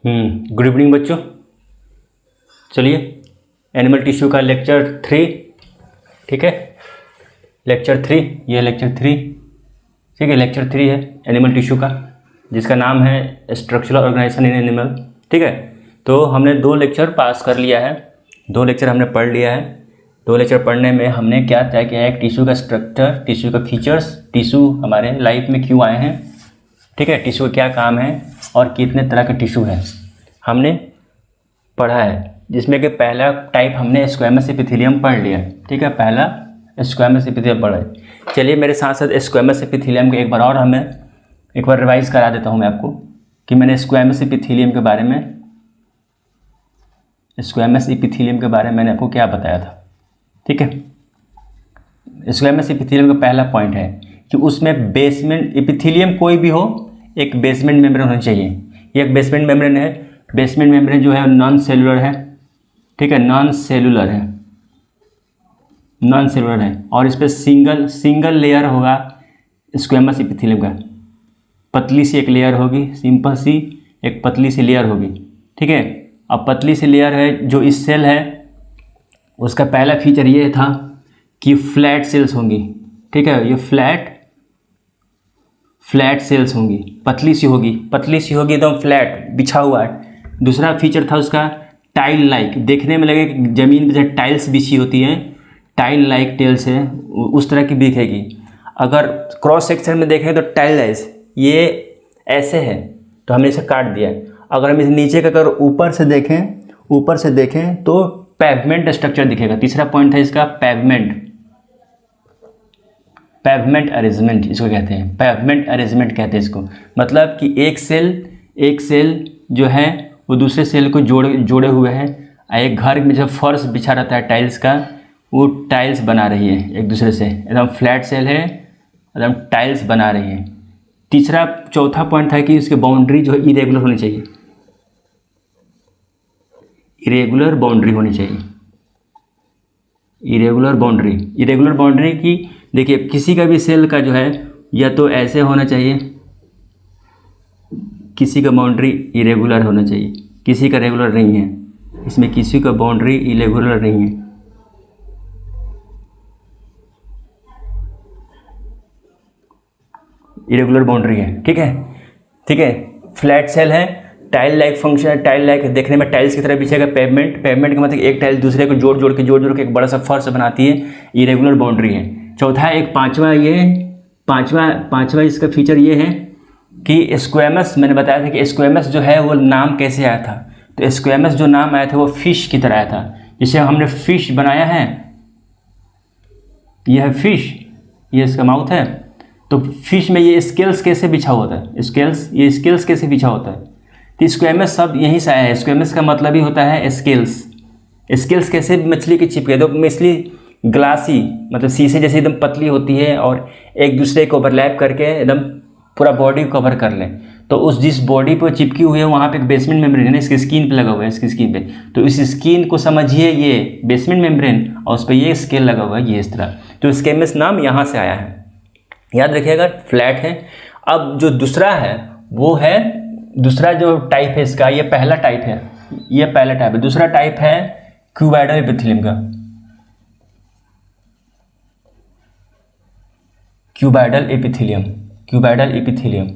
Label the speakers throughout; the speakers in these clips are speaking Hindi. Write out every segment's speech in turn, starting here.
Speaker 1: गुड इवनिंग बच्चों। चलिए एनिमल टिश्यू का लेक्चर 3, ठीक है। लेक्चर 3, ये लेक्चर 3, ठीक है। लेक्चर 3 है एनिमल टिश्यू का, जिसका नाम है स्ट्रक्चरल ऑर्गेनाइजेशन इन एनिमल, ठीक है। तो हमने 2 लेक्चर पास कर लिया है, 2 लेक्चर हमने पढ़ लिया है। 2 लेक्चर पढ़ने में हमने क्या तय किया है, टिश्यू का स्ट्रक्चर, टिश्यू का फीचर्स, टिश्यू हमारे लाइफ में क्यों आए हैं, ठीक है। टिश्यू का क्या काम है और कितने तरह के टिश्यू है हमने पढ़ा है, जिसमें कि पहला टाइप हमने स्क्वैमस एपिथेलियम पढ़ लिया, ठीक है। पहला स्क्वैमस एपिथेलियम पढ़ा है। चलिए मेरे साथ साथ स्क्वैमस एपिथेलियम को एक बार रिवाइज करा देता हूँ मैं आपको कि मैंने स्क्वैमस एपिथेलियम के बारे में मैंने आपको क्या बताया था, ठीक है। स्क्वैमस एपिथेलियम का पहला पॉइंट है कि उसमें बेसमेंट एपिथेलियम कोई भी हो, एक बेसमेंट मेम्ब्रेन होनी चाहिए। ये एक बेसमेंट मेम्ब्रेन है। बेसमेंट मेम्ब्रेन जो है नॉन सेलुलर है, ठीक है, नॉन सेलुलर है और इस पर सिंगल लेयर होगा स्क्वैमस एपिथेलियम का। पतली सी एक लेयर होगी, सिंपल सी एक पतली सी लेयर होगी, ठीक है। अब पतली सी लेयर है जो इस सेल है, उसका पहला फीचर ये था कि फ्लैट सेल्स होंगी, ठीक है। ये फ्लैट सेल्स होंगी, पतली सी होगी एकदम फ्लैट, बिछा हुआ है। दूसरा फीचर था उसका टाइल लाइक, देखने में लगे कि ज़मीन पे जैसे टाइल्स बिछी होती हैं, टाइल लाइक टेल्स है, उस तरह की दिखेगी। अगर क्रॉस सेक्शन में देखें तो टाइल्स ये ऐसे है, तो हमने इसे काट दिया। अगर हम इस नीचे का अगर ऊपर से देखें तो पेवमेंट स्ट्रक्चर दिखेगा। तीसरा पॉइंट था इसका पेवमेंट अरेंजमेंट, इसको कहते हैं पेवमेंट अरेंजमेंट कहते हैं इसको। मतलब कि एक सेल जो है वो दूसरे सेल को जोड़े हुए हैं। एक घर में जब फर्श बिछा रहता है टाइल्स का, वो टाइल्स बना रही है एक दूसरे से, एकदम फ्लैट सेल है, एकदम टाइल्स बना रही है। चौथा पॉइंट था कि उसकी बाउंड्री जो है इरेगुलर होनी चाहिए, इरेगुलर बाउंड्री की। देखिए किसी का भी सेल का जो है या तो ऐसे होना चाहिए, किसी का बाउंड्री इरेगुलर होना चाहिए, किसी का रेगुलर नहीं है, इसमें किसी का बाउंड्री इरेगुलर नहीं है। इरेगुलर बाउंड्री है, ठीक है। फ्लैट सेल है, टाइल लाइक फंक्शन है, टाइल लाइक देखने में टाइल्स की तरह बिछेगा। पेवमेंट का मतलब एक टाइल दूसरे को जोड़ के एक बड़ा सा फर्श बनाती है, इरेगुलर बाउंड्री है। चौथा एक पांचवा इसका फीचर ये है कि स्क्वैमस, मैंने बताया था कि स्क्वैमस जो है वो नाम कैसे आया था। तो स्क्वैमस जो नाम आया था वो फिश की तरह आया था। जिसे हमने फिश बनाया है, यह है फिश, ये इसका माउथ है। तो फिश में ये स्केल्स कैसे बिछा होता है, स्केल्स कैसे बिछा होता है। तो स्क्वैमस शब्द यहीं से आया है। स्क्वैमस का मतलब ही होता है स्केल्स कैसे मछली के चिपके। तो मछली ग्लासी मतलब शीशे जैसे एकदम पतली होती है और एक दूसरे को ओवरलैप करके एकदम पूरा बॉडी कवर कर ले। तो उस जिस बॉडी पर चिपकी हुई है वहाँ पे एक बेसमेंट मेम्ब्रेन है ना, इसकी स्किन पे लगा हुआ है, इसकी स्किन पे। तो इस स्किन को समझिए ये बेसमेंट मेम्ब्रेन और उस पर ये स्केल लगा हुआ है, ये इस तरह। तो स्क्वैमस नाम यहाँ से आया है, याद रखिएगा। फ्लैट है। अब जो दूसरा है वो है, दूसरा जो टाइप है इसका, ये पहला टाइप है, दूसरा टाइप है क्यूबॉइडल एपिथेलियम का। Cuboidal epithelium.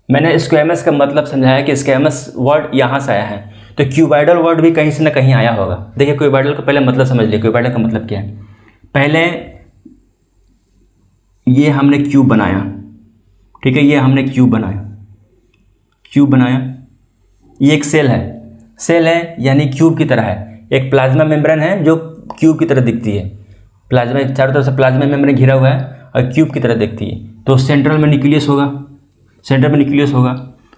Speaker 1: मैंने स्क्वैमस का मतलब समझाया कि स्क्वैमस वर्ड यहाँ से आया है, तो क्यूबॉइडल वर्ड भी कहीं से ना कहीं आया होगा। देखिए क्यूबॉइडल का पहले मतलब समझ लिया, क्यूबॉइडल का मतलब क्या है। पहले ये हमने क्यूब बनाया, ठीक है, ये हमने क्यूब बनाया। ये एक सेल है यानी क्यूब की तरह है। एक प्लाज्मा मेम्ब्रेन है जो क्यूब की तरह दिखती है, प्लाज्मा चारों तरफ से प्लाज्मा मेम्ब्रेन घिरा हुआ है और क्यूब की तरह दिखती है। तो सेंटर में न्यूक्लियस होगा।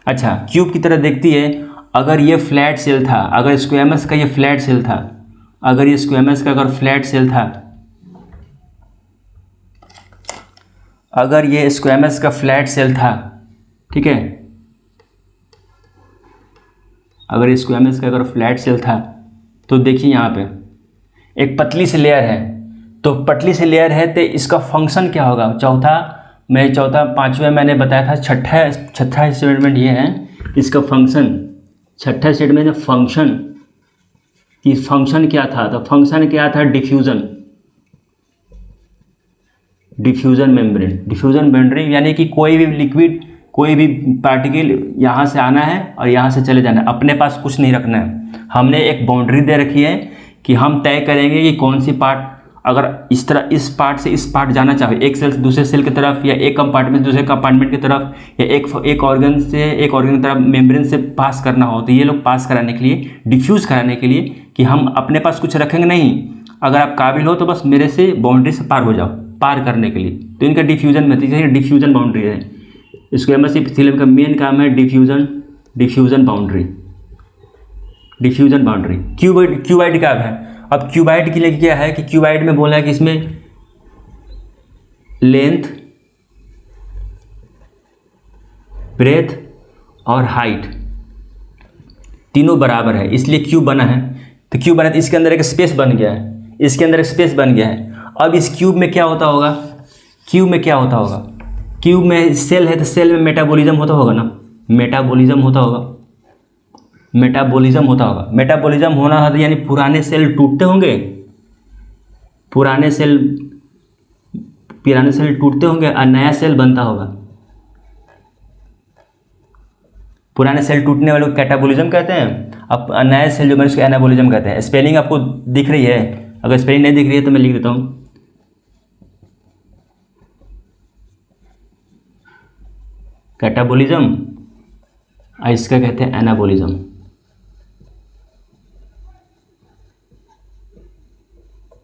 Speaker 1: अच्छा, क्यूब की तरह दिखती है। अगर ये फ्लैट सेल था, अगर स्क्वैमस का ये फ्लैट सेल था, अगर ये स्क्वैमस का अगर फ्लैट सेल था, अगर ये स्क्वैमस का फ्लैट सेल था, ठीक है, अगर स्क्वैमस का अगर फ्लैट सेल था तो देखिए यहाँ पे एक पतली सी लेयर है। तो पतली सी लेयर है तो इसका फंक्शन क्या होगा। पांचवा मैंने बताया था, छठा स्टेटमेंट ये है इसका फंक्शन, छठा स्टेटमेंट है फंक्शन, कि फंक्शन क्या था, तो फंक्शन क्या था, diffusion, diffusion membrane, diffusion membrane यानी कि कोई भी लिक्विड, कोई भी पार्टिकल यहाँ से आना है और यहाँ से चले जाना है, अपने पास कुछ नहीं रखना है। हमने एक बाउंड्री दे रखी है कि हम तय करेंगे कि कौन सी पार्ट, अगर इस तरह इस पार्ट से इस पार्ट जाना चाहे, एक सेल से दूसरे सेल की तरफ, या एक कंपार्टमेंट दूसरे कंपार्टमेंट की तरफ, या एक ऑर्गन से एक ऑर्गन की तरफ मेम्ब्रेन से पास करना हो, तो ये लोग पास कराने के लिए, डिफ्यूज़ कराने के लिए, कि हम अपने पास कुछ रखेंगे नहीं, अगर आप काबिल हो तो बस मेरे से बाउंड्री से पार हो जाओ, पार करने के लिए, तो इनका डिफ्यूजन में डिफ्यूजन बाउंड्री है। इसको एमएससी एपिथेलियम का मेन काम है diffusion boundary, diffusion boundary. Cuboid का है। अब क्यूबाइड के लिए क्या है कि क्यूबाइड में बोला है कि इसमें लेंथ, ब्रेथ और हाइट तीनों बराबर है, इसलिए क्यूब बना है। तो क्यूब बना तो इसके अंदर एक स्पेस बन गया है, इसके अंदर एक स्पेस बन गया है। अब इस क्यूब में क्या होता होगा, क्यूब में क्या होता होगा, क्यूब में सेल है तो सेल में मेटाबॉलिज्म होता होगा ना, मेटाबॉलिज्म होता होगा, मेटाबॉलिज्म होता होगा। मेटाबॉलिज्म होना है तो यानी पुराने सेल टूटते होंगे, पुराने सेल टूटते होंगे और नया सेल बनता होगा। पुराने सेल टूटने वाले को कैटाबॉलिज्म कहते हैं, अब नए सेल जो बने उसको एनाबॉलिज्म कहते हैं। स्पेलिंग आपको दिख रही है, अगर स्पेलिंग नहीं दिख रही है तो मैं लिख देता हूँ, कैटाबॉलिज्म और इसका कहते हैं एनाबॉलिज्म।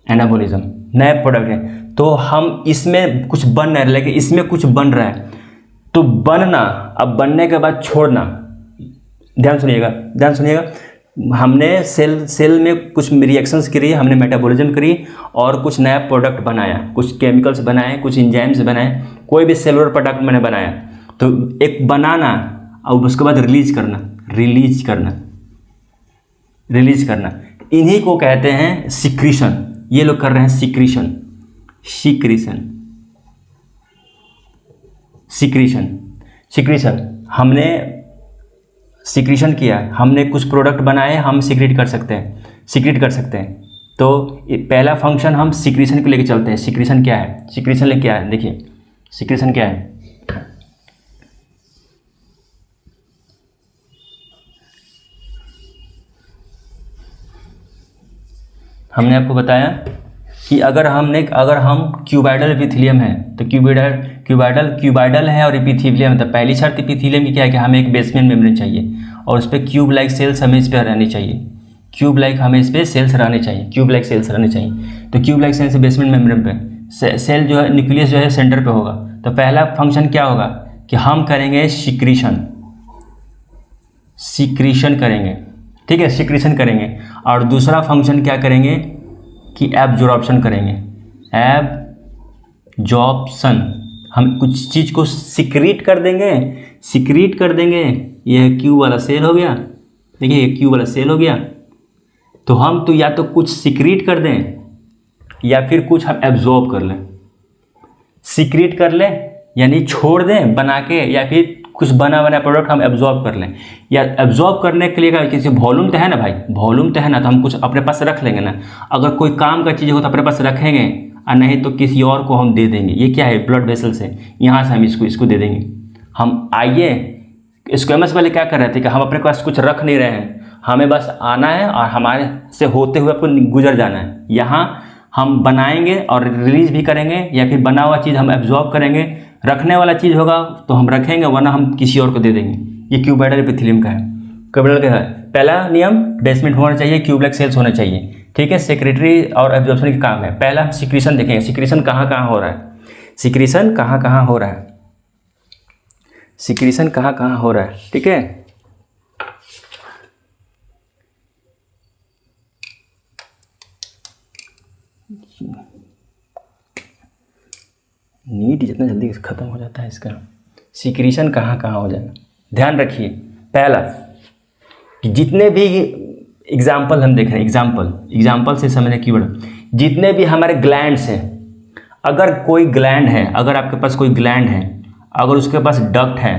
Speaker 1: एनाबॉलिज्म नए प्रोडक्ट है, तो हम इसमें कुछ बन नहीं रहे, लेकिन इसमें कुछ बन रहा है, तो बनना, अब बनने के बाद छोड़ना, ध्यान सुनिएगा, हमने सेल में कुछ रिएक्शंस करी, हमने मेटाबॉलिज्म करी और कुछ नया प्रोडक्ट बनाया, कुछ केमिकल्स बनाए, कुछ एंजाइम्स बनाए, कोई भी सेलुलर प्रोडक्ट मैंने बनाया, तो एक बनाना और उसके बाद रिलीज करना, इन्हीं को कहते हैं सिक्रीशन। ये लोग कर रहे हैं सिक्रीशन। हमने सिक्रीशन किया, हमने कुछ प्रोडक्ट बनाए, हम सिक्रीट कर सकते हैं। तो पहला फंक्शन हम सिक्रीशन को लेके चलते हैं। सिक्रीशन क्या है, देखिए सिक्रीशन क्या है। हमने आपको बताया कि अगर हम क्यूबाइडल एपिथेलियम है तो क्यूबाइडल है और एपिथेलियम है, तो पहली शर्त एपिथेलियम की क्या है कि हमें एक बेसमेंट मेम्ब्रेन चाहिए और उस पर क्यूब लाइक सेल्स हमें इस पर रहनी चाहिए, तो cube like cells basement membrane पे सेल जो है, न्यूक्लियस जो है सेंटर पे होगा। तो पहला फंक्शन क्या होगा कि हम करेंगे सिक्रीशन करेंगे, ठीक है, सिक्रीशन करेंगे। और दूसरा फंक्शन क्या करेंगे कि एब्जॉर्प्शन करेंगे, हम कुछ चीज़ को सिक्रीट कर देंगे। यह क्यूब वाला सेल हो गया, देखिए ये क्यूब वाला सेल हो गया, तो हम तो या तो कुछ सिक्रीट कर दें या फिर कुछ हम एब्जॉर्ब कर लें। सिक्रीट कर लें यानी छोड़ दें बना के, या फिर कुछ बना प्रोडक्ट हम एब्जॉर्ब कर लें। या एब्जॉर्ब करने के लिए किसी वॉल्यूम तो है ना भाई, तो हम कुछ अपने पास रख लेंगे ना। अगर कोई काम का चीज़ हो तो अपने पास रखेंगे, और नहीं तो किसी और को हम दे देंगे। ये क्या है, ब्लड वेसल से, यहाँ से हम इसको दे देंगे। हम आइए स्क्वेमस वाले क्या कर रहे थे कि हम अपने पास कुछ रख नहीं रहे हैं, हमें बस आना है और हमारे से होते हुए आपको गुजर जाना है। यहाँ हम बनाएंगे और रिलीज भी करेंगे, या फिर बना हुआ चीज़ हम एब्जॉर्ब करेंगे। रखने वाला चीज़ होगा तो हम रखेंगे, वरना हम किसी और को दे देंगे। ये क्यूबाइडल एपिथेलियम का है। क्यूबाइडल का है पहला नियम, बेसमेंट होना चाहिए, क्यूब-लाइक सेल्स होने चाहिए, ठीक है। सेक्रेटरी और एब्जॉर्प्शन का काम है। पहला हम सिक्रीशन देखेंगे, सिक्रीशन कहाँ कहाँ हो रहा है, ठीक है। नीट जितना जल्दी ख़त्म हो जाता है इसका, सिक्रीशन कहाँ कहाँ हो जाएगा, ध्यान रखिए। पहला कि जितने भी एग्जाम्पल हम देख रहे हैं, एग्जाम्पल से समझने की वर्ड, जितने भी हमारे ग्लैंड्स हैं, अगर कोई ग्लैंड है, अगर आपके पास कोई ग्लैंड है, अगर उसके पास डक्ट है,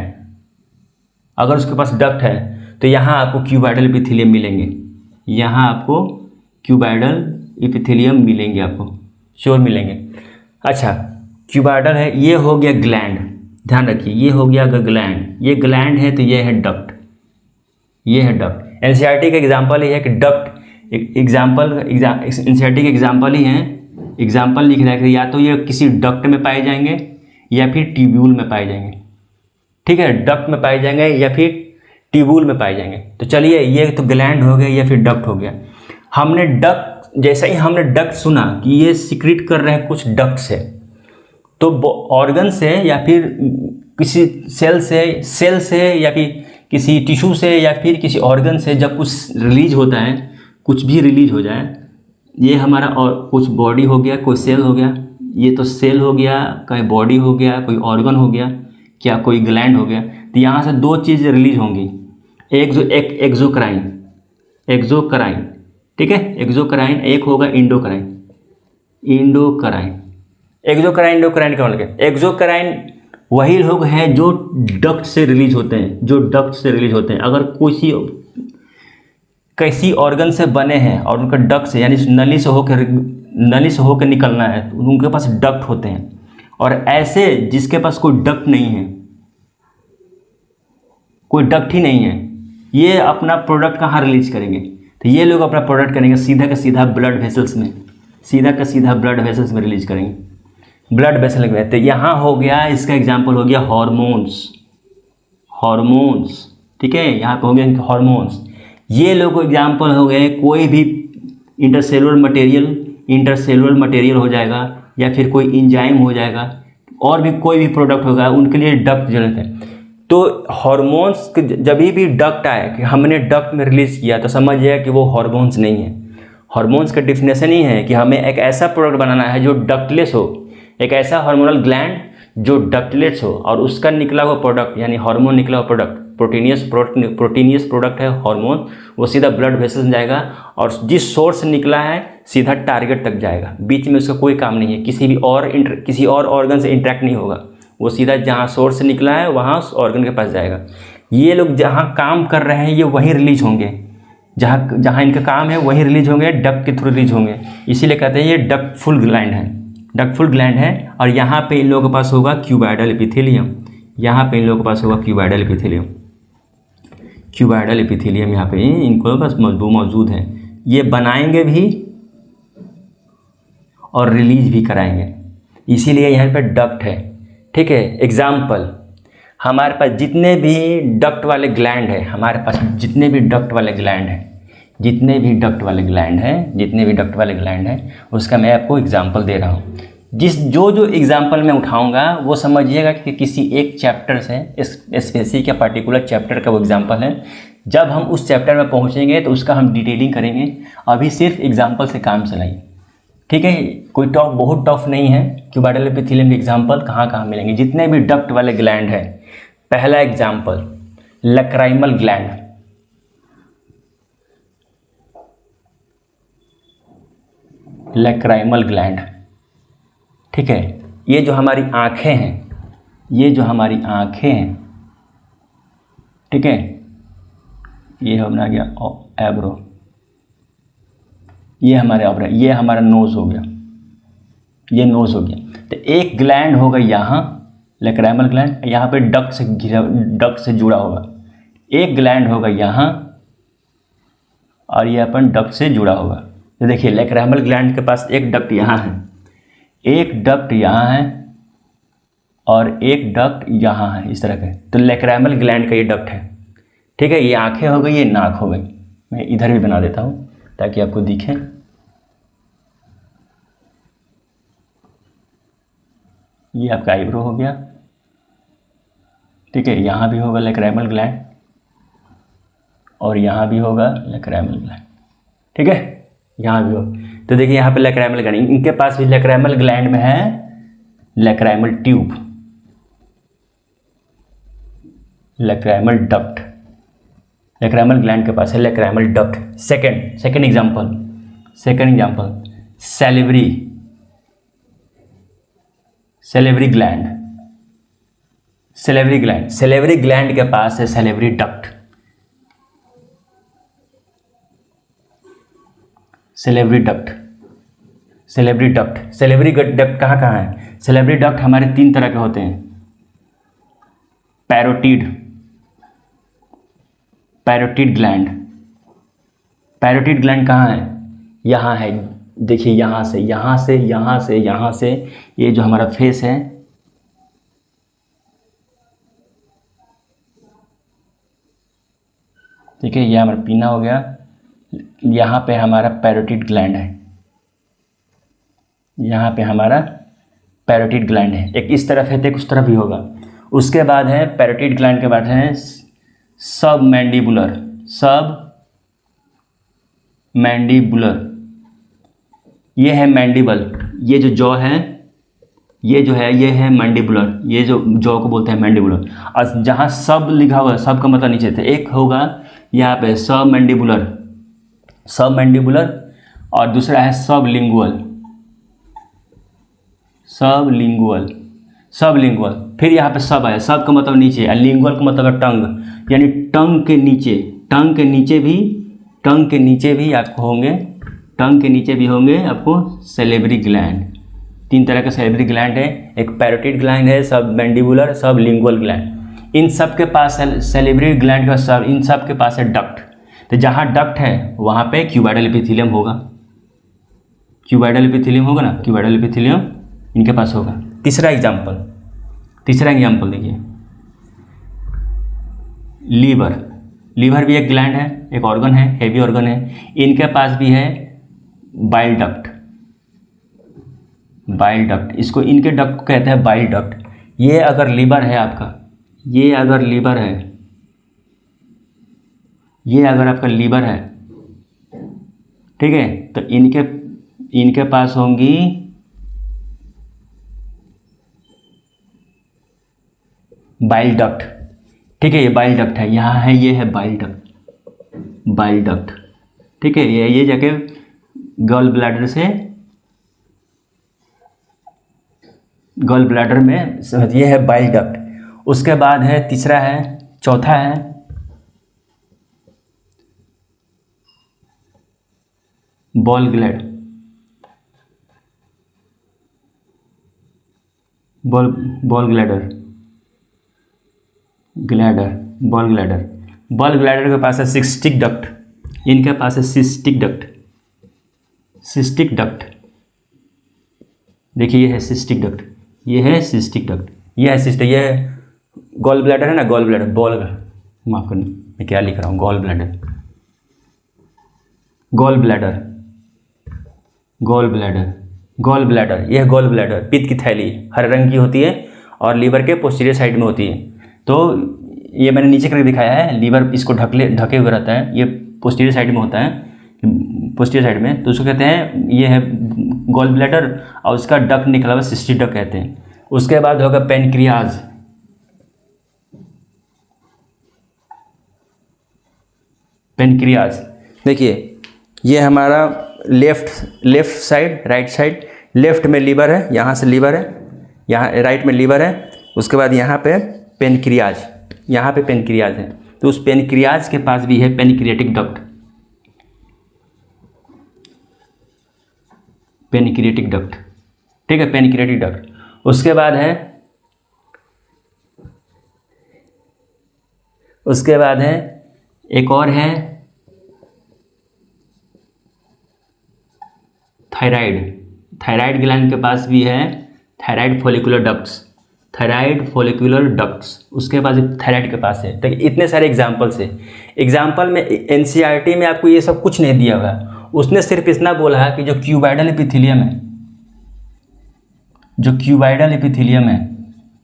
Speaker 1: अगर उसके पास डक्ट है तो यहाँ आपको क्यूबाइडल एपिथेलियम मिलेंगे, यहाँ आपको क्यूबाइडल एपिथेलियम मिलेंगे, आपको श्योर मिलेंगे। अच्छा, क्यूबाइडल है, ये हो गया ग्लैंड, ध्यान रखिए ये हो गया अगर ग्लैंड, ये ग्लैंड है तो ये है डक्ट, ये है डक्ट। एनसीईआरटी का एग्जाम्पल ये है कि डक्ट एनसीईआरटी के एग्जाम्पल ही हैं, एग्जाम्पल लिख रहा है कि या तो ये किसी डक्ट में पाए जाएंगे या फिर ट्यूब्यूल में पाए जाएंगे, ठीक है, डक्ट में पाए जाएंगे या फिर ट्यूब्यूल में पाए जाएंगे। तो चलिए ये तो ग्लैंड हो गया या फिर डक्ट हो गया। हमने डक्ट, जैसे ही हमने डक्ट सुना कि ये सिक्रीट कर रहे हैं कुछ डक्ट से, तो ऑर्गन से या फिर किसी सेल से या फिर किसी टिश्यू से या फिर किसी ऑर्गन से जब कुछ रिलीज होता है, कुछ भी रिलीज हो जाए, ये हमारा और कुछ बॉडी हो गया, कोई सेल हो गया, ये तो सेल हो गया, कोई बॉडी हो गया, कोई ऑर्गन हो गया, क्या कोई ग्लैंड हो गया। तो यहाँ से दो चीज़ रिलीज होंगी, एक एक्सोक्राइन, ठीक है, एक्सोक्राइन, एक होगा इंडोक्राइन। इंडोक्राइन का मतलब एक्सोक्राइन वही लोग हैं जो डक्ट से रिलीज होते हैं, अगर किसी ऑर्गन से बने हैं और उनका डक्ट से यानी नली से होकर निकलना है तो उनके पास डक्ट होते हैं। और ऐसे जिसके पास कोई डक्ट नहीं है, कोई डक्ट ही नहीं है, ये अपना प्रोडक्ट कहाँ रिलीज करेंगे? तो ये लोग अपना प्रोडक्ट करेंगे सीधा का सीधा ब्लड वेसल्स में रिलीज करेंगे, ब्लड वेसल में। तो यहाँ हो गया, इसका एग्जांपल हो गया हॉर्मोन्स, ठीक है, यहाँ पे हो गया हॉर्मोन्स। ये लोग एग्जांपल हो गए, कोई भी इंटरसेलुलर मटेरियल हो जाएगा या फिर कोई इंजाइम हो जाएगा और भी कोई भी प्रोडक्ट होगा, उनके लिए डक्ट जरूरत है। तो हॉर्मोन्स जब भी डक्ट आए कि हमने डक्ट में रिलीज किया तो समझिए कि वो हॉर्मोन्स नहीं है। हॉर्मोन्स का डिफिनेशन ही है कि हमें एक ऐसा प्रोडक्ट बनाना है जो डक्टलेस हो, एक ऐसा हार्मोनल ग्लैंड जो डक्टलेस हो और उसका निकला हुआ प्रोडक्ट यानी हार्मोन निकला हुआ प्रोडक्ट प्रोटीनियस प्रोडक्ट है हार्मोन, वो सीधा ब्लड वेसल्स में जाएगा और जिस सोर्स से निकला है सीधा टारगेट तक जाएगा, बीच में उसका कोई काम नहीं है, किसी और ऑर्गन से इंटरेक्ट नहीं होगा, वो सीधा जहाँ सोर्स से निकला है वहाँ ऑर्गन के पास जाएगा। ये लोग जहाँ काम कर रहे हैं ये वहीं रिलीज होंगे, जहाँ इनका काम है वहीं रिलीज होंगे, डक्ट के थ्रू रिलीज होंगे, इसीलिए कहते हैं ये डक्टफुल ग्लैंड है। और यहाँ पे इन लोगों के पास होगा क्यूबाइडल एपिथेलियम, यहाँ पे इनको बस मौजूद है, ये बनाएंगे भी और रिलीज भी कराएंगे, इसीलिए यहाँ पे डक्ट है, ठीक है। एग्जाम्पल, हमारे पास जितने भी डक्ट वाले ग्लैंड हैं, उसका मैं आपको एग्जाम्पल दे रहा हूँ। जो एग्जाम्पल मैं उठाऊंगा वो समझिएगा कि किसी एक चैप्टर से, स्पेसिफिक या पर्टिकुलर चैप्टर का वो एग्जाम्पल है। जब हम उस चैप्टर में पहुँचेंगे तो उसका हम डिटेलिंग करेंगे, अभी सिर्फ एग्जाम्पल से काम चलाइए, ठीक है। कोई बहुत टफ नहीं है। क्यूबाइडल एपिथेलियम के एग्जाम्पल कहाँ मिलेंगे, जितने भी डक्ट वाले ग्लैंड है। पहला एग्जाम्पल लक्राइमल ग्लैंड, ठीक है। ये जो हमारी आँखें हैं, ठीक है, ये बना गया एब्रो, ये हमारा नोज हो गया, तो एक ग्लैंड होगा यहाँ लक्राइमल ग्लैंड, यहाँ पे डक्ट से जुड़ा होगा, एक ग्लैंड होगा यहाँ और ये अपन डक्ट से जुड़ा होगा। तो देखिए लक्राइमल ग्लैंड के पास एक डक्ट यहाँ है, एक डक्ट यहाँ है और एक डक्ट यहाँ है, इस तरह के। तो लक्राइमल ग्लैंड का ये डक्ट है, ठीक है। ये आँखें हो गई, ये नाक हो गई, मैं इधर भी बना देता हूँ ताकि आपको दिखे। ये आपका आईब्रो हो गया, ठीक है। यहाँ भी होगा लक्राइमल ग्लैंड और यहाँ भी होगा लक्राइमल ग्लैंड, ठीक है, यहाँ भी होगा। तो देखिए यहाँ पे लक्राइमल ग्लैंड, इनके पास भी लक्राइमल ग्लैंड में है lacrimal tube, lacrimal duct, lacrimal gland के पास है lacrimal duct. Second example salivary salivary gland, salivary gland के पास है salivary duct, salivary duct, salivary duct. Salivary duct कहाँ कहाँ है? सेलेवरी डक्ट हमारे 3 तरह के होते हैं। Parotid, parotid gland, parotid gland कहाँ है? यहाँ है, देखिए यहाँ से, यहाँ से, यहाँ से, यहाँ से, ये जो हमारा फेस है, ठीक है, ये हमारा पीना हो गया, यहाँ पे हमारा पैरोटिड ग्लैंड है, यहाँ पे हमारा पैरोटिड ग्लैंड है। एक इस तरफ है तो एक उस तरफ भी होगा। उसके बाद है पैरोटिड ग्लैंड के बाद है सब मैंडिबुलर, सब मैंडिबुलर, ये है मैंडिबल, ये जो जॉ है, ये जो है ये है मैंडिबुलर, ये जो जॉ को बोलते हैं मैंडिबुलर। और जहाँ सब लिखा हुआ है, सब का मतलब नीचे थे, एक होगा यहाँ पे सब मैंडिबुलर, सब मैंडिबुलर, और दूसरा है सब लिंगुअल, सब लिंगुअल, सब लिंगुअल। फिर यहाँ पे सब है, सब का मतलब नीचे, और लिंगुअल का मतलब है टंग, यानी टंग के नीचे, टंग के नीचे भी, टंग के नीचे भी आपको होंगे, टंग के नीचे भी होंगे आपको सेलेवरी ग्लैंड। 3 तरह के सेलेवरी ग्लैंड है, एक पैरोटिड ग्लैंड है, सब मैंडिबुलर, सब लिंगुअल ग्लैंड। इन सब के पास सेलेवरी ग्लैंड का सब, इन सब के पास है डक्ट। तो जहाँ डक्ट है वहाँ पे क्यूबाइडल एपिथेलियम होगा, क्यूबाइडल एपिथेलियम होगा ना, क्यूबाइडल एपिथेलियम इनके पास होगा। तीसरा एग्जाम्पल देखिए, लीवर, लीवर भी एक ग्लैंड है, एक ऑर्गन है, हेवी ऑर्गन है। इनके पास भी है बाइल डक्ट, बाइल डक्ट, इसको इनके डक्ट को कहते हैं बाइल डक्ट। ये अगर लीवर है आपका, ये अगर लीवर है, ये अगर आपका लीवर है, ठीक है, तो इनके पास होंगी बाइल डक्ट, ठीक है, ये बाइल डक्ट है, यहाँ है, ये है बाइल डक्ट, बाइल डक्ट, ठीक है, ये जाके गॉल ब्लैडर से, गॉल ब्लैडर में, ये है बाइल डक्ट। उसके बाद है तीसरा है, चौथा है gall bladder, gall bladder, bladder, gall bladder. Gall bladder के पास है सिस्टिक डक्ट, इनके पास है सिस्टिक डक्ट, सिस्टिक डक्ट, देखिए ये है सिस्टिक डक्ट, ये है सिस्टिक डक्ट, ये है सिस्टिक, ये गॉल ब्लैडर है ना, गॉल ब्लैडर, बॉल, माफ करना मैं क्या लिख रहा हूँ, gall bladder, gall bladder, gall bladder, gall bladder, यह गॉल ब्लैडर पित्त की थैली हरे रंग की होती है और लीवर के पोस्टीरियर साइड में होती है। तो ये मैंने नीचे करके दिखाया है, लीवर इसको ढके हुए रहता है, ये पोस्टीरियर साइड में होता है, पोस्टीरियर साइड में, तो उसको कहते हैं, ये है गॉल ब्लैडर, और उसका डक्ट निकला हुआ सिस्टिक डक्ट कहते हैं। उसके बाद होगा पेनक्रियाज, पेनक्रियाज, देखिए ये हमारा left side, right side, left में लीवर है, यहाँ से लीवर है, यहाँ राइट में लीवर है, उसके बाद यहाँ पे पेनक्रियाज, यहाँ पे पेनक्रियाज है, तो उस पेनक्रियाज के पास भी है पेनक्रियाटिक डक्ट, पेनक्रियाटिक डक्ट, ठीक है, पेनक्रियाटिक डक्ट। उसके बाद है एक और है थायराइड, थायराइड ग्लैंड के पास भी है thyroid follicular ducts, thyroid follicular ducts, उसके पास थायराइड के पास है। तो इतने सारे एग्जाम्पल्स है। एग्जाम्पल में एनसीईआरटी में आपको ये सब कुछ नहीं दिया हुआ, उसने सिर्फ इतना बोला है कि जो क्यूबाइडल एपिथेलियम है, जो क्यूबाइडल एपिथेलियम है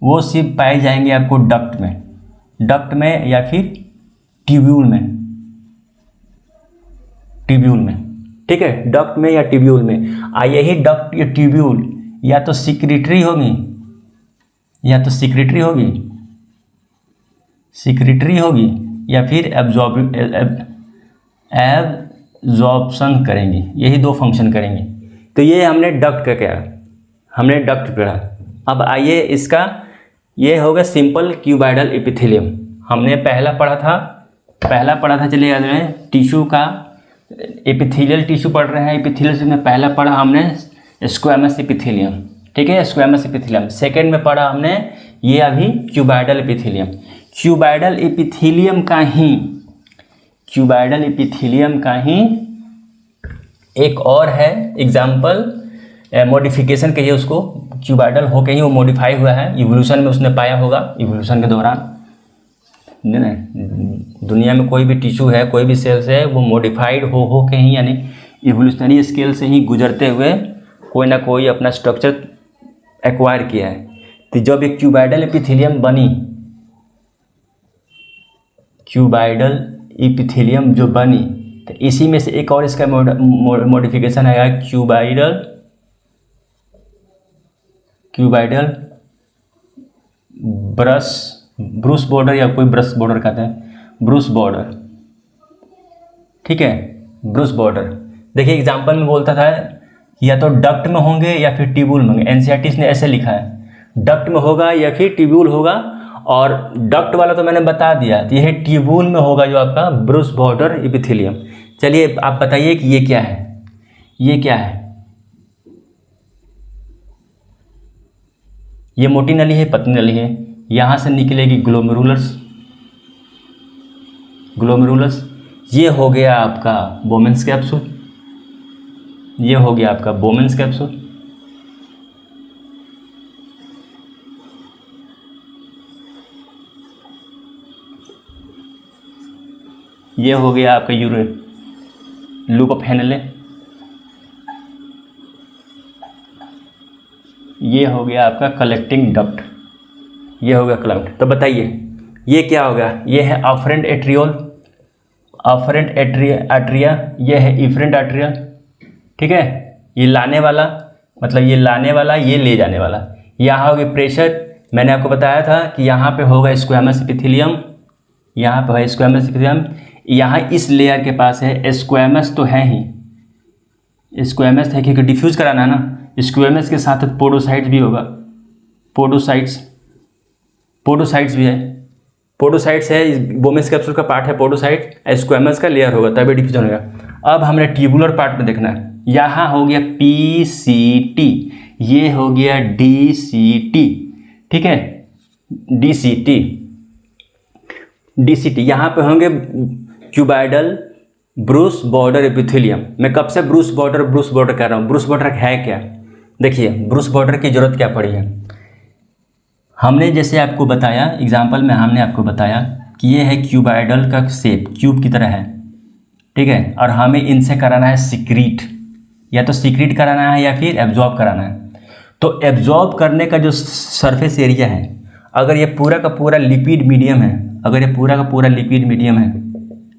Speaker 1: वो सिर्फ पाए जाएंगे आपको डक्ट में, डक्ट में या फिर ट्यूब्यूल में, ट्यूब्यूल में, ठीक है, डक्ट में या ट्यूब्यूल में। यही डक्ट या ट्यूब्यूल या तो सिक्रेटरी होगी, या तो सिक्रेटरी होगी, सिक्रेटरी होगी, या फिर एब्जॉर्प्शन करेंगी, यही 2 फंक्शन करेंगी। तो ये हमने डक्ट का क्या, हमने डक्ट पढ़ा। अब आइए इसका ये होगा सिंपल क्यूबाइडल एपिथेलियम। हमने पहला पढ़ा था चलिए याद रहे, टिश्यू का एपिथेलियल टिश्यू पढ़ रहे हैं। एपिथेलियल में पहला पढ़ा हमने स्क्वैमस एपिथेलियम, ठीक है, स्क्वैमस एपिथेलियम। सेकेंड में पढ़ा हमने ये अभी क्यूबाइडल एपिथेलियम। क्यूबाइडल एपिथेलियम का ही एक और है एग्जाम्पल, मॉडिफिकेशन कहिए उसको, क्यूबाइडल हो के ही वो मॉडिफाई हुआ है, इवोल्यूशन में उसने पाया होगा, इवोल्यूशन के दौरान। दुनिया में कोई भी टिश्यू है, कोई भी सेल्स है, वो मॉडिफाइड हो के ही, यानी इवोल्यूशनरी स्केल से ही गुजरते हुए कोई ना कोई अपना स्ट्रक्चर एक्वायर किया है। तो जब एक क्यूबाइडल एपिथेलियम बनी, क्यूबाइडल एपिथेलियम जो बनी, तो इसी में से एक और इसका मॉडिफिकेशन आएगा क्यूबाइडल ब्रूस बॉर्डर, या कोई ब्रश बॉर्डर कहते हैं, ब्रूस बॉर्डर, ठीक है, ब्रूस बॉर्डर। देखिए एग्जाम्पल में बोलता था या तो डक्ट में होंगे या फिर ट्यूब्यूल में होंगे। एनसीईआरटी ने ऐसे लिखा है, डक्ट में होगा या फिर ट्यूब्यूल होगा, और डक्ट वाला तो मैंने बता दिया, तो यह ट्यूब्यूल में होगा जो आपका ब्रूस बॉर्डर एपिथेलियम। चलिए आप बताइए कि ये क्या है, ये क्या है? ये मोटी नली है, पतली नली है, यहाँ से निकलेगी ग्लोमेरुलस। ये हो गया आपका बोमेन्स कैप्सूल, ये हो गया आपका बोमेन्स कैप्सूल। ये हो गया आपका लूप ऑफ हेनले। ये हो गया आपका कलेक्टिंग डक्ट, ये हो गया क्लाउड। तो बताइए ये क्या होगा? ये है अफरेंट एट्रिया, ये है इफरेंट आर्ट्रियल, ठीक है। ये लाने वाला, मतलब ये लाने वाला, ये ले जाने वाला। यहाँ होगी प्रेशर, मैंने आपको बताया था कि यहाँ पे होगा स्क्वैमस एपिथेलियम, यहाँ पे है स्क्वैमस एपिथेलियम। यहाँ इस लेयर के पास है स्क्वैमस, तो है ही स्क्वैमस है क्योंकि डिफ्यूज कराना है ना। स्क्वैमस के साथ पोडोसाइट्स भी होगा, पोडोसाइट्स भी है, पोडोसाइट्स है, बोमेन्स कैप्सूल का पार्ट है पोडोसाइट, स्क्वैमस का लेयर होगा तभी डिफ्यूजन होगा। अब हमने ट्यूबुलर पार्ट में देखना है, यहाँ हो गया PCT, ये हो गया DCT, ठीक है, DCT यहाँ पे होंगे क्यूबाइडल ब्रूस बॉर्डर एपिथेलियम। मैं कब से ब्रूस बॉर्डर कह रहा हूँ? ब्रूस बॉर्डर है क्या? देखिए ब्रूस बॉर्डर की ज़रूरत क्या पड़ी है। हमने जैसे आपको बताया एग्जाम्पल में, हमने आपको बताया कि ये है क्यूबाइडल का शेप, क्यूब की तरह है, ठीक है, और हमें इनसे कराना है सिक्रीट, या तो सिक्रीट कराना है या फिर एब्जॉर्ब कराना है। तो एब्जॉर्ब करने का जो सरफेस एरिया है, अगर ये पूरा का पूरा लिपिड मीडियम है,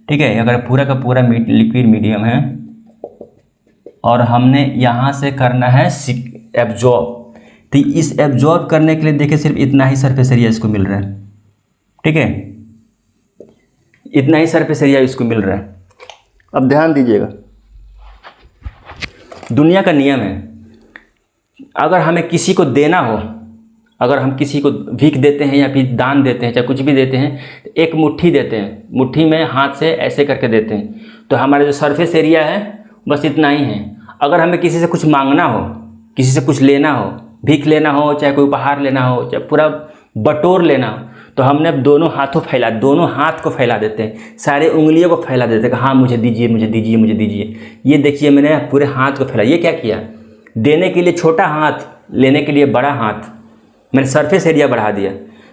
Speaker 1: ठीक है, अगर पूरा का पूरा लिपिड मीडियम है और हमने यहाँ से करना है एब्जॉर्ब, तो इस एब्जॉर्ब करने के लिए देखिए सिर्फ इतना ही सरफेस एरिया इसको मिल रहा है, ठीक है, इतना ही सरफेस एरिया इसको मिल रहा है। अब ध्यान दीजिएगा, दुनिया का नियम है, अगर हमें किसी को देना हो, अगर हम किसी को भीख देते हैं या फिर दान देते हैं, चाहे कुछ भी देते हैं, एक मुट्ठी देते हैं, मुट्ठी में हाथ से ऐसे करके देते हैं, तो हमारा जो सरफेस एरिया है बस इतना ही है। अगर हमें किसी से कुछ मांगना हो, किसी से कुछ लेना हो, भीख लेना हो, चाहे कोई उपहार लेना हो, चाहे पूरा बटोर लेना हो, तो हमने दोनों हाथ को फैला देते हैं, सारे उंगलियों को फैला देते हैं कि हाँ मुझे दीजिए। ये देखिए मैंने पूरे हाथ को फैला। ये क्या किया? देने के लिए छोटा हाथ, लेने के लिए बड़ा हाथ, मैंने सरफेस एरिया बढ़ा दिया।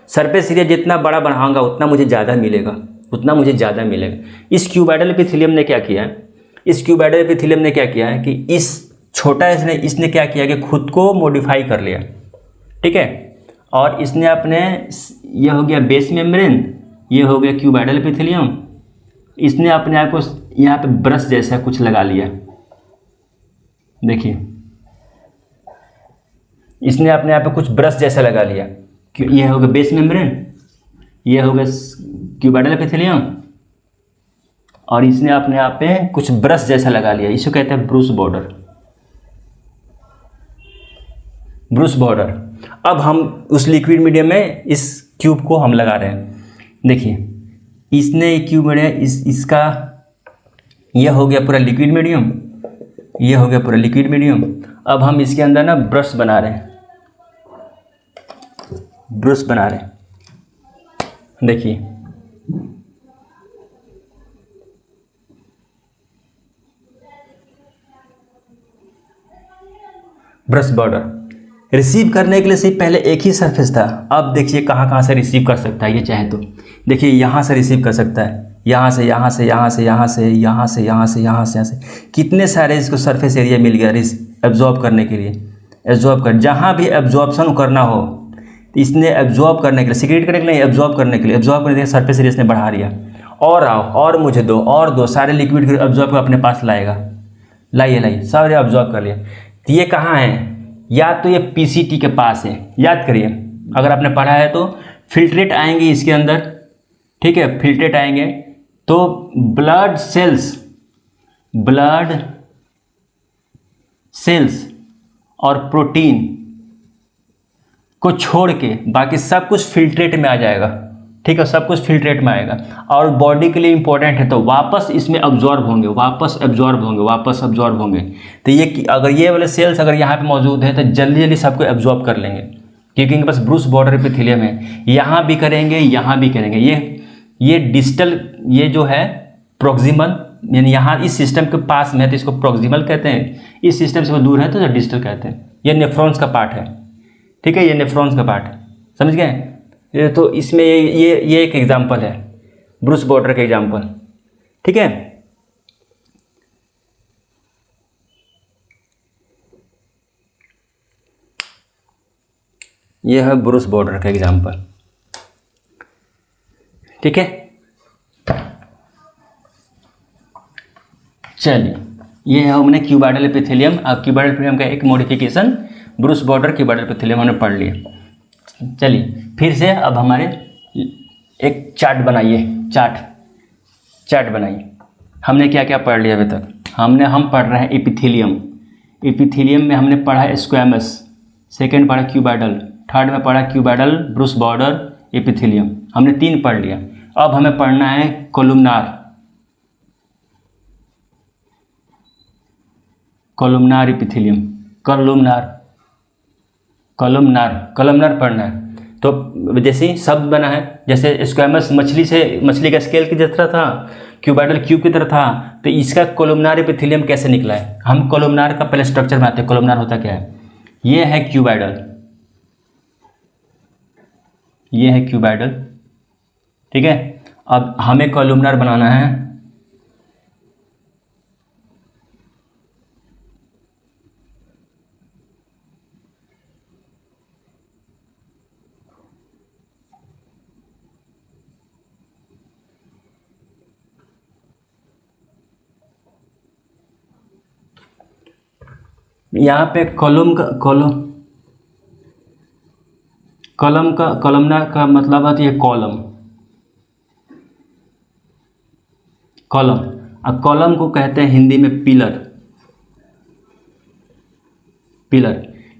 Speaker 1: सरफेस एरिया जितना बड़ा बढ़ाऊंगा उतना मुझे ज़्यादा मिलेगा, इस क्यूबाइडल एपिथेलियम ने क्या किया है कि इस छोटा इसने क्या किया कि खुद को मॉडिफाई कर लिया, ठीक है, और इसने अपने, ये हो गया बेस मेम्ब्रेन, ये हो गया क्यूबाइडल एपिथेलियम, इसने अपने आप को यहाँ पे ब्रश जैसा कुछ लगा लिया। देखिए इसने अपने आप पे कुछ ब्रश जैसा लगा लिया। ये हो गया बेस मेम्ब्रेन, ये हो गया क्यूबाइडल एपिथेलियम, और इसने अपने आप पे कुछ ब्रश जैसा लगा लिया। इसको कहते हैं ब्रूस बॉर्डर। अब हम उस लिक्विड मीडियम में इस क्यूब को हम लगा रहे हैं। देखिए इसने क्यूब मीडियम इसका यह हो गया पूरा लिक्विड मीडियम, ये हो गया पूरा लिक्विड मीडियम। अब हम इसके अंदर ना ब्रश बना रहे हैं, ब्रश बना रहे हैं। देखिए ब्रश बॉर्डर रिसीव करने के लिए सिर्फ पहले एक ही सरफेस था, अब देखिए कहाँ कहाँ से रिसीव कर सकता है ये चाहे तो। देखिए यहाँ से रिसीव कर सकता है, यहाँ से, यहाँ से, यहाँ से, यहाँ से, यहाँ से, यहाँ से, यहाँ से, यहाँ से, कितने सारे इसको सरफेस एरिया मिल गया एब्जॉर्ब करने के लिए। एब्जॉर्ब कर, जहाँ भी एब्जॉर्प्शन करना हो इसने एब्जॉर्ब करने के लिए, सिक्रेट करने के लिए, एब्जॉर्ब करने के लिए, एब्जॉर्ब करने के लिए सरफेस एरिया इसने बढ़ा दिया। और आओ और मुझे दो और दो, सारे लिक्विड को एब्जॉर्ब कर अपने पास लाएगा। लाइए लाइए, सारे एब्जॉर्ब कर लिया। तो ये कहाँ है? या तो ये पीसीटी के पास है, याद करिए अगर आपने पढ़ा है तो। फिल्ट्रेट आएंगे इसके अंदर, ठीक है, फिल्ट्रेट आएंगे तो ब्लड सेल्स और प्रोटीन को छोड़ के बाकी सब कुछ फिल्ट्रेट में आ जाएगा, ठीक है, सब कुछ फिल्ट्रेट में आएगा। और बॉडी के लिए इंपॉर्टेंट है तो वापस इसमें अब्जॉर्ब होंगे, वापस अब्जॉर्ब होंगे। तो ये अगर ये वाले सेल्स अगर यहाँ पे मौजूद है तो जल्दी जल्दी सबको एब्जॉर्ब कर लेंगे, क्योंकि इनके पास ब्रूस बॉर्डर एपिथेलियम है। यहाँ भी करेंगे, यहाँ भी करेंगे। ये डिस्टल, ये जो है प्रॉक्सिमल, यानी यहाँ इस सिस्टम के पास में है तो इसको प्रॉक्सिमल कहते हैं, इस सिस्टम से वो दूर है तो डिस्टल कहते हैं। ये नेफ्रॉन्स का पार्ट है, ठीक है, ये नेफ्रॉन्स का पार्ट है, समझ गए। ये तो इसमें ये एक एग्जांपल है, ब्रूस बॉर्डर का एग्जांपल, ठीक है। ये है ब्रूस बॉर्डर का एग्जांपल, ठीक है। चलिए ये है हमने क्यूबाइडल एपिथेलियम। अब क्यूबाइडल एपिथेलियम का एक modification Bruce border cuboidal epithelium हमने पढ़ लिया। चलिए फिर से अब हमारे एक चार्ट बनाइए, चार्ट बनाइए। हमने क्या क्या पढ़ लिया अभी तक? हम पढ़ रहे हैं एपिथेलियम में हमने पढ़ा है स्क्वैमस, सेकंड पढ़ा क्यूबाइडल, थर्ड में पढ़ा क्यूबाइडल, ब्रूस बॉर्डर, एपिथेलियम, हमने 3 पढ़ लिया। अब हमें पढ़ना है कोलुमनार एपिथेलियम, कॉलमनार पढ़ना है। तो जैसे ही शब्द बना है, जैसे स्क्वैमस मछली का स्केल की तरह था, क्यूबाइडल क्यूब की तरह था, तो इसका कोलुमनार एपिथेलियम कैसे निकला है? हम कोलुमनार का पहले स्ट्रक्चर बनाते हैं। कोलुमनार होता क्या है? ये है क्यूबाइडल, ठीक है। अब हमें कोलुमनार बनाना है। यहाँ पे कॉलमनार का मतलब है तो ये कॉलम। अब कॉलम को कहते हैं हिंदी में पिलर।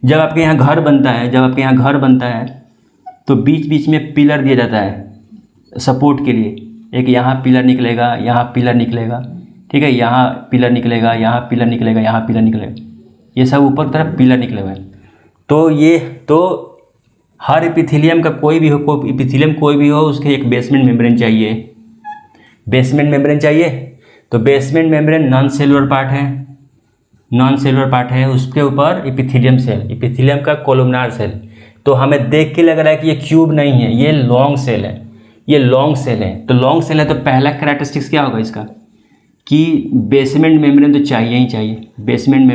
Speaker 1: जब आपके यहाँ घर बनता है तो बीच बीच में पिलर दिया जाता है सपोर्ट के लिए। एक यहाँ पिलर निकलेगा, यहाँ पिलर निकलेगा, ठीक है, यहाँ पिलर निकलेगा, यहाँ पिलर निकलेगा, यहाँ पिलर निकलेगा, ये सब ऊपर की तरफ पिलर निकले हुए हैं। तो हर एपिथेलियम का कोई भी हो उसके एक बेसमेंट मेम्ब्रेन चाहिए। तो basement membrane non cellular part है, उसके ऊपर एपिथेलियम का कोलुमनार सेल। तो हमें देख के लग रहा है कि ये क्यूब नहीं है, ये लॉन्ग सेल है, तो लॉन्ग सेल है तो पहला कैरेक्टरिस्टिक्स क्या होगा इसका कि बेसमेंट मेम्ब्रेन तो चाहिए ही चाहिए, बेसमेंट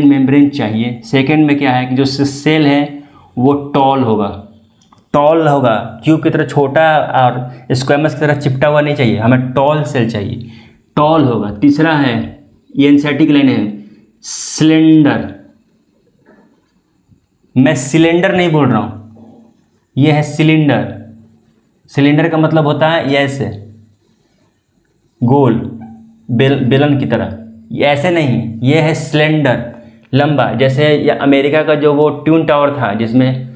Speaker 1: मेम्ब्रेन चाहिए। सेकंड में क्या है कि जो सेल है वो टॉल होगा, क्यूब की तरह छोटा और स्क्वैमस की तरह चिपटा हुआ नहीं चाहिए, हमें टॉल सेल चाहिए, टॉल होगा। तीसरा है, ये एनसीईआरटी की लाइन है, सिलेंडर। मैं सिलेंडर नहीं बोल रहा हूँ, ये है सिलेंडर का मतलब होता है ये ऐसे गोल बेलन की तरह, ये ऐसे नहीं, ये है सिलेंडर। लंबा, जैसे ये अमेरिका का जो वो ट्विन टावर था जिसमें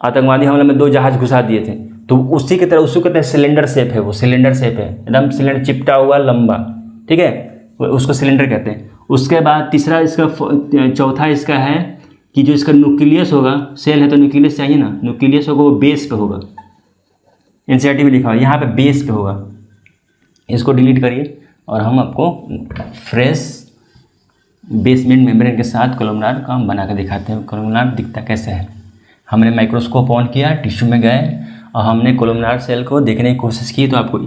Speaker 1: आतंकवादी हमले में 2 जहाज घुसा दिए थे, तो उसी की तरह उसको कहते हैं सिलेंडर शेप है, वो सिलेंडर शेप है, एकदम सिलेंडर चिपटा हुआ लंबा, ठीक है, उसको सिलेंडर कहते हैं। उसके बाद तीसरा इसका चौथा इसका है कि जो इसका न्यूक्लियस होगा, सेल है तो न्यूक्लियस चाहिए ना, न्यूक्लियस होगा वो बेस पे होगा, एनसीईआरटी में लिखा हुआ यहाँ पे बेस पे होगा। इसको डिलीट करिए और हम आपको फ्रेश बेसमेंट मेम्ब्रेन के साथ कोलमनार का हम बना कर दिखाते हैं। कोलमनार दिखता कैसे है। हमने माइक्रोस्कोप ऑन किया, टिश्यू में गए और हमने कोलमनार सेल को देखने की कोशिश की, तो आपको